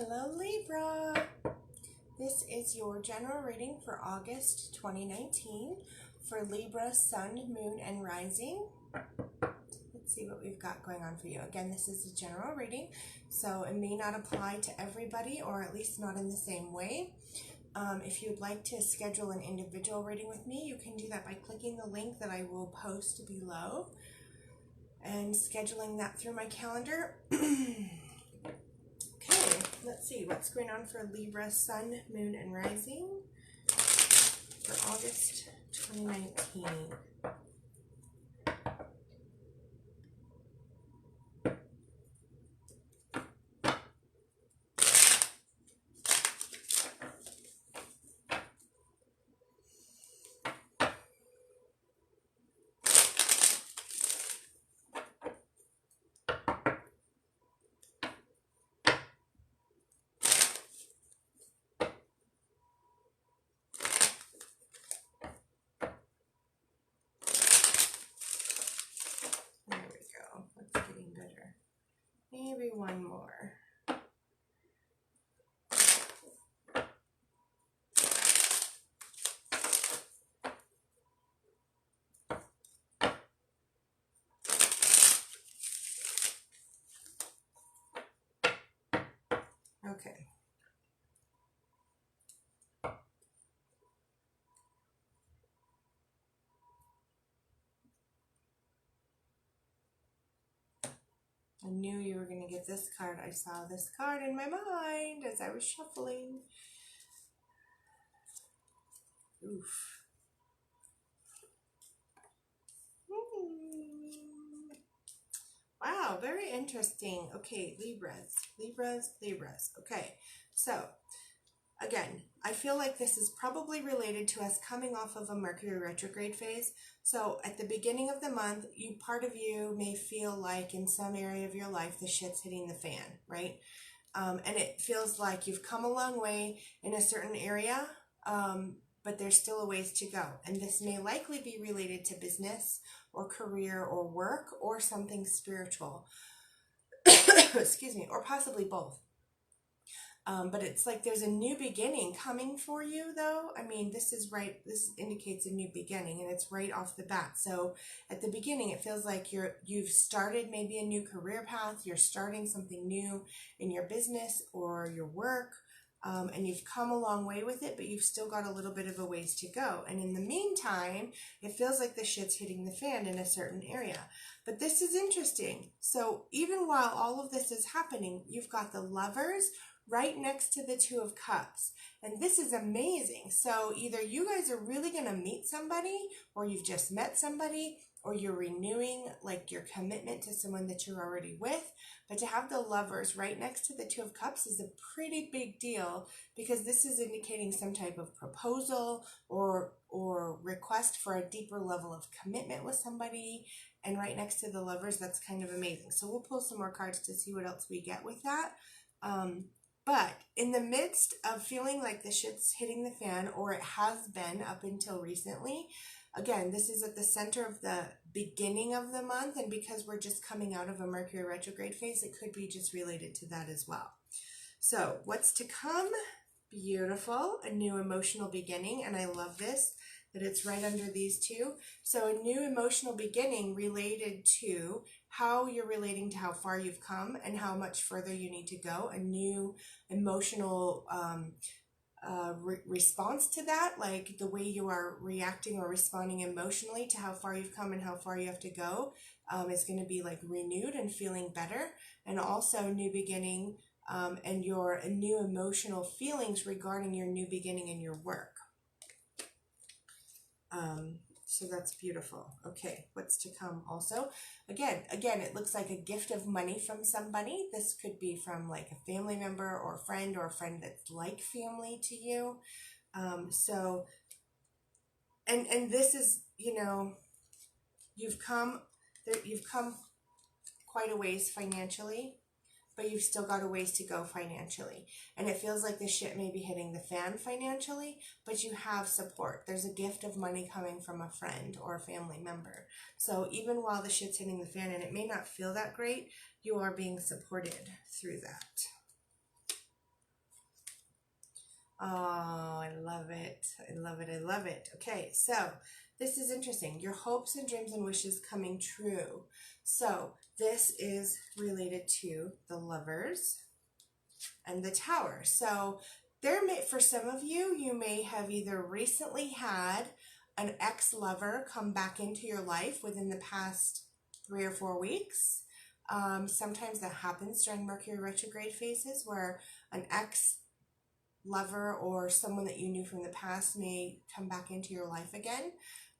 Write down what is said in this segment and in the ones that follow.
Hello Libra, this is your general reading for August 2019 for Libra, Sun, Moon, and Rising. Let's see what we've got going on for you. Again, this is a general reading, so it may not apply to everybody, or at least not in the same way. If you'd like to schedule an individual reading with me, you can do that by clicking the link that I will post below and scheduling that through my calendar. Okay, let's see what's going on for Libra, Sun, Moon, and Rising for August 2019. Maybe one more. Okay. I knew you were going to get this card. I saw this card in my mind as I was shuffling. Oof. Wow, very interesting. Okay, Libras. Okay, so again, I feel like this is probably related to us coming off of a Mercury retrograde phase. So at the beginning of the month, part of you may feel like in some area of your life, the shit's hitting the fan, right? And it feels like you've come a long way in a certain area, but there's still a ways to go. And this may likely be related to business or career or work or something spiritual. Excuse me, or possibly both. But it's like there's a new beginning coming for you, though. I mean, this indicates a new beginning, and it's right off the bat. So at the beginning, it feels like you've started maybe a new career path. You're starting something new in your business or your work, and you've come a long way with it, but you've still got a little bit of a ways to go. And in the meantime, it feels like the shit's hitting the fan in a certain area. But this is interesting. So even while all of this is happening, you've got the Lovers right next to the Two of Cups. And this is amazing. So either you guys are really going to meet somebody, or you've just met somebody, or you're renewing like your commitment to someone that you're already with. But to have the Lovers right next to the Two of Cups is a pretty big deal, because this is indicating some type of proposal or request for a deeper level of commitment with somebody. And right next to the Lovers, that's kind of amazing. So we'll pull some more cards to see what else we get with that. But in the midst of feeling like the shit's hitting the fan, or it has been up until recently, again, this is at the center of the beginning of the month, and because we're just coming out of a Mercury retrograde phase, it could be just related to that as well. So what's to come? Beautiful, a new emotional beginning, and I love this, that it's right under these two. So a new emotional beginning related to how you're relating to how far you've come and how much further you need to go. A new emotional response to that, like the way you are reacting or responding emotionally to how far you've come and how far you have to go, is going to be like renewed and feeling better. And also new beginning, and your new emotional feelings regarding your new beginning in your work. So that's beautiful. Okay, what's to come also? Again, it looks like a gift of money from somebody. This could be from like a family member or a friend that's like family to you. So, and this is, you've come quite a ways financially, but you've still got a ways to go financially. And it feels like the shit may be hitting the fan financially, but you have support. There's a gift of money coming from a friend or a family member. So even while the shit's hitting the fan and it may not feel that great, you are being supported through that. Oh, I love it. I love it. I love it. Okay, so this is interesting. Your hopes and dreams and wishes coming true. So this is related to the Lovers and the Tower. So there may, for some of you, you may have either recently had an ex-lover come back into your life within the past 3 or 4 weeks. Sometimes that happens during Mercury retrograde phases where an ex-lover or someone that you knew from the past may come back into your life again.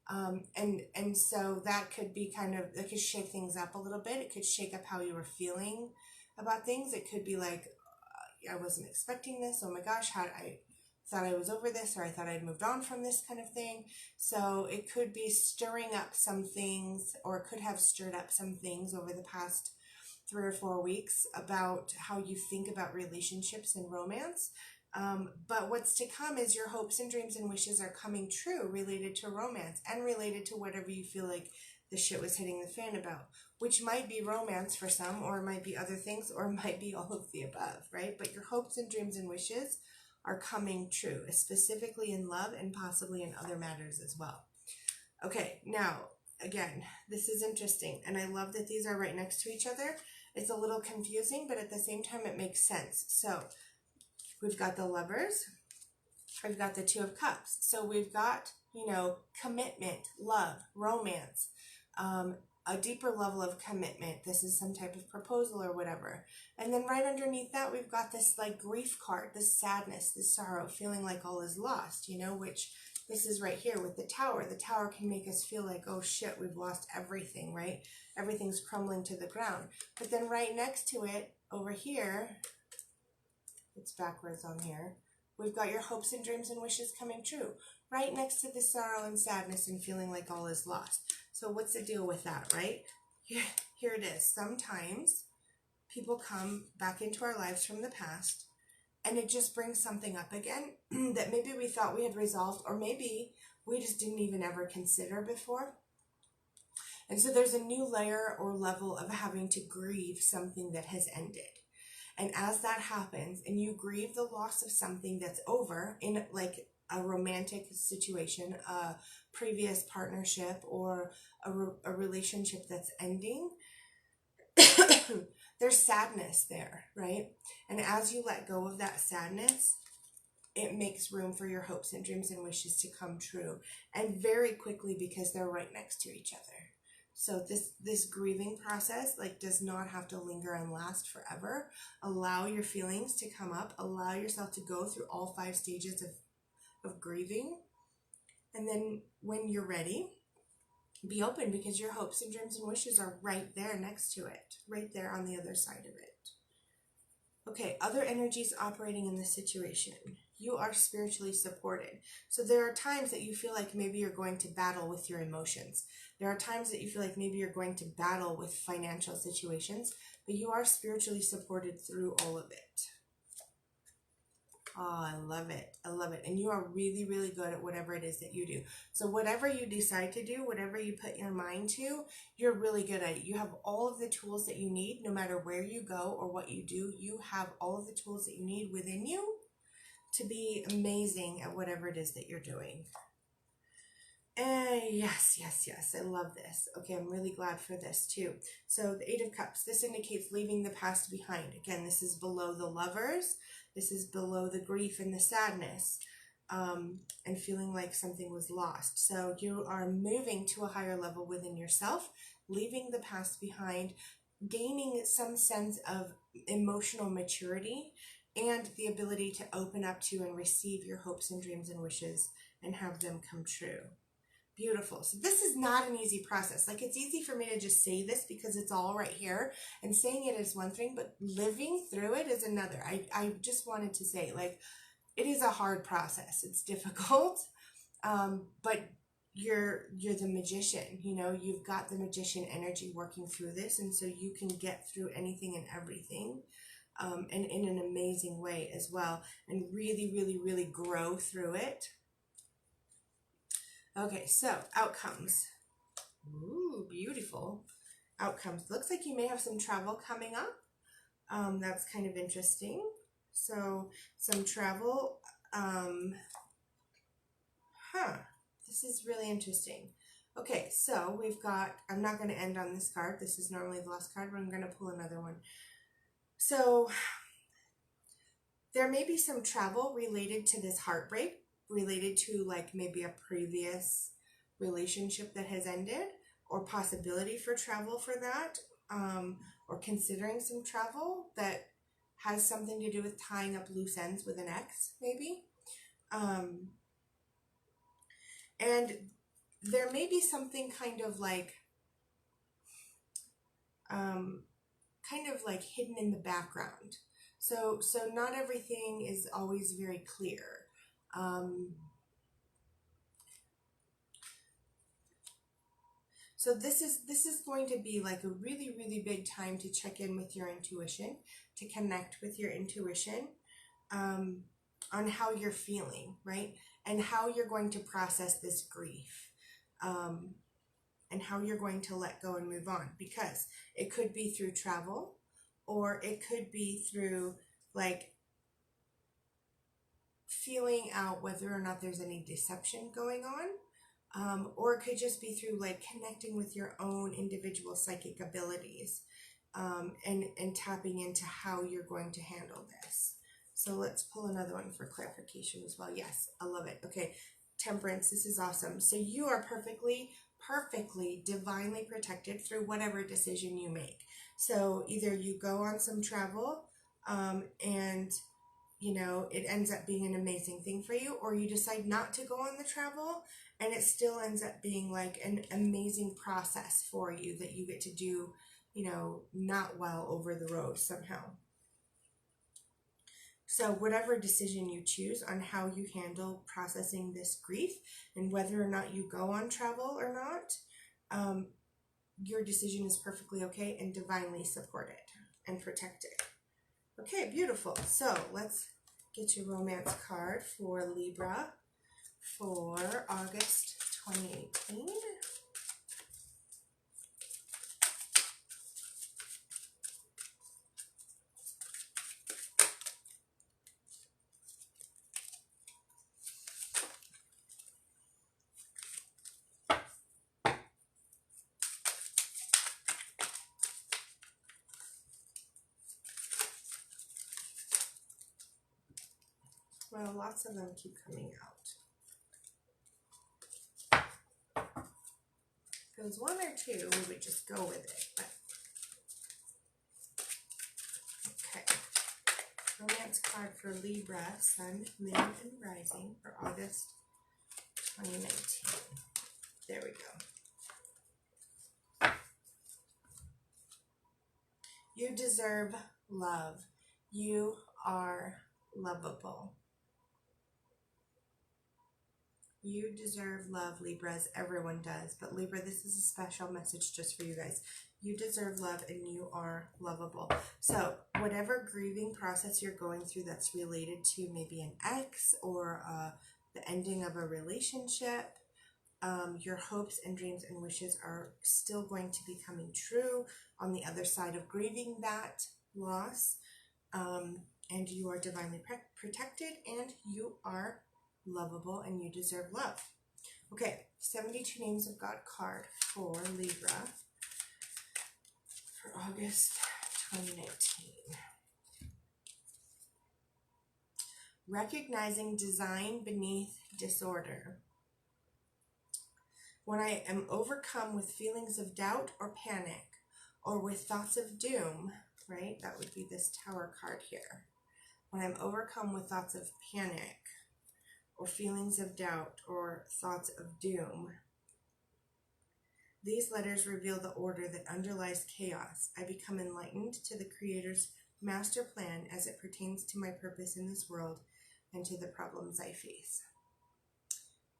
And so that could be that could shake things up a little bit. It could shake up how you were feeling about things. It could be like, I wasn't expecting this. Oh my gosh, I thought I was over this, or I thought I'd moved on from this kind of thing. So it could be stirring up some things, or it could have stirred up some things over the past 3 or 4 weeks about how you think about relationships and romance. But what's to come is your hopes and dreams and wishes are coming true related to romance and related to whatever you feel like the shit was hitting the fan about, which might be romance for some, or it might be other things, or it might be all of the above, right? But your hopes and dreams and wishes are coming true, specifically in love and possibly in other matters as well. Okay, now, again, this is interesting, and I love that these are right next to each other. It's a little confusing, but at the same time, it makes sense. So we've got the Lovers, we've got the Two of Cups. So we've got, commitment, love, romance, a deeper level of commitment. This is some type of proposal or whatever. And then right underneath that, we've got this like grief card, this sadness, this sorrow, feeling like all is lost, which this is right here with the Tower. The Tower can make us feel like, oh shit, we've lost everything, right? Everything's crumbling to the ground. But then right next to it, over here, it's backwards on here, we've got your hopes and dreams and wishes coming true. Right next to the sorrow and sadness and feeling like all is lost. So what's the deal with that, right? Here it is. Sometimes people come back into our lives from the past and it just brings something up again that maybe we thought we had resolved, or maybe we just didn't even ever consider before. And so there's a new layer or level of having to grieve something that has ended. And as that happens and you grieve the loss of something that's over in like a romantic situation, a previous partnership, or a relationship that's ending, there's sadness there, right? And as you let go of that sadness, it makes room for your hopes and dreams and wishes to come true, and very quickly, because they're right next to each other. So this grieving process does not have to linger and last forever. Allow your feelings to come up. Allow yourself to go through all 5 stages of grieving. And then when you're ready, be open, because your hopes and dreams and wishes are right there next to it. Right there on the other side of it. Okay, other energies operating in this situation. You are spiritually supported. So there are times that you feel like maybe you're going to battle with your emotions. There are times that you feel like maybe you're going to battle with financial situations, but you are spiritually supported through all of it. Oh, I love it. I love it. And you are really, really good at whatever it is that you do. So whatever you decide to do, whatever you put your mind to, you're really good at it. You have all of the tools that you need, no matter where you go or what you do. You have all of the tools that you need within you to be amazing at whatever it is that you're doing. Yes. I love this. Okay, I'm really glad for this too. So the 8 of Cups, this indicates leaving the past behind. Again, this is below the Lovers. This is below the grief and the sadness, and feeling like something was lost. So you are moving to a higher level within yourself, leaving the past behind, gaining some sense of emotional maturity and the ability to open up to and receive your hopes and dreams and wishes and have them come true. Beautiful. So this is not an easy process. It's easy for me to just say this because it's all right here, and saying it is one thing, but living through it is another. I just wanted to say, it is a hard process. It's difficult, but you're the magician. You've got the magician energy working through this, and so you can get through anything and everything, and in an amazing way as well, and really, really, really grow through it. Okay, so outcomes. Ooh, beautiful. Outcomes. Looks like you may have some travel coming up. That's kind of interesting. So some travel This is really interesting. Okay, so we've got, I'm not going to end on this card. This is normally the last card, but I'm going to pull another one. So there may be some travel related to this heartbreak, related to like maybe a previous relationship that has ended, or possibility for travel for that, or considering some travel that has something to do with tying up loose ends with an ex, maybe. And there may be something kind of like hidden in the background. So not everything is always very clear. So this is going to be like a really, really big time to check in with your intuition, to connect with your intuition, on how you're feeling, right? And how you're going to process this grief, and how you're going to let go and move on. Because it could be through travel, or it could be through like feeling out whether or not there's any deception going on, or it could just be through like connecting with your own individual psychic abilities, and tapping into how you're going to handle this. So let's pull another one for clarification as well. Yes, I love it. Okay, Temperance, this is awesome. So you are perfectly, divinely protected through whatever decision you make. So either you go on some travel, and you know, it ends up being an amazing thing for you, or you decide not to go on the travel and it still ends up being like an amazing process for you that you get to do, you know, not well over the road somehow. So whatever decision you choose on how you handle processing this grief and whether or not you go on travel or not, your decision is perfectly okay and divinely supported and protected. Okay, beautiful. So let's get your romance card for Libra for August 2018. Well, lots of them keep coming out. If it was one or two, we would just go with it. But okay. Romance card for Libra, Sun, Moon, and Rising for August 2019. There we go. You deserve love. You are lovable. You deserve love, Libras. Everyone does. But Libra, this is a special message just for you guys. You deserve love and you are lovable. So whatever grieving process you're going through that's related to maybe an ex or the ending of a relationship, your hopes and dreams and wishes are still going to be coming true on the other side of grieving that loss. And you are divinely protected and you are lovable and you deserve love. Okay, 72 Names of God card for Libra for August 2019. Recognizing design beneath disorder. When I am overcome with feelings of doubt or panic, or with thoughts of doom, right? That would be this Tower card here. When I'm overcome with thoughts of panic, or feelings of doubt, or thoughts of doom, these letters reveal the order that underlies chaos. I become enlightened to the Creator's master plan as it pertains to my purpose in this world and to the problems I face.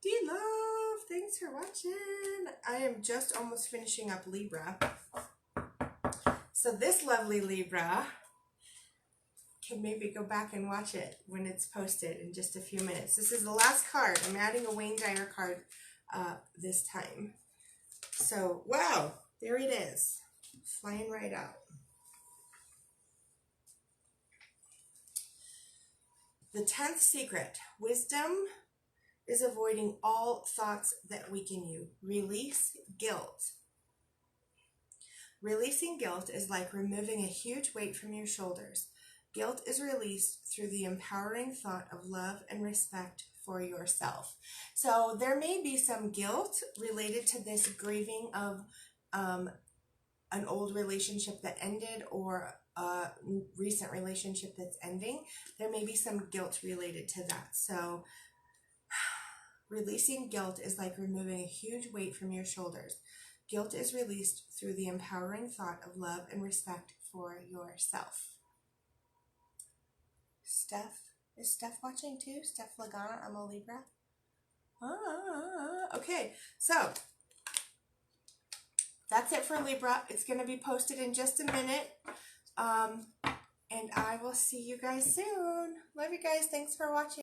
D-Love, thanks for watching. I am just almost finishing up Libra. So this lovely Libra can maybe go back and watch it when it's posted in just a few minutes. This is the last card. I'm adding a Wayne Dyer card this time. So, wow, there it is. Flying right out. The 10th secret, wisdom is avoiding all thoughts that weaken you. Release guilt. Releasing guilt is like removing a huge weight from your shoulders. Guilt is released through the empowering thought of love and respect for yourself. So there may be some guilt related to this grieving of an old relationship that ended or a recent relationship that's ending. There may be some guilt related to that. So releasing guilt is like removing a huge weight from your shoulders. Guilt is released through the empowering thought of love and respect for yourself. Is Steph watching too? Steph Lagana, I'm a Libra. Okay, so that's it for Libra. It's going to be posted in just a minute. And I will see you guys soon. Love you guys. Thanks for watching.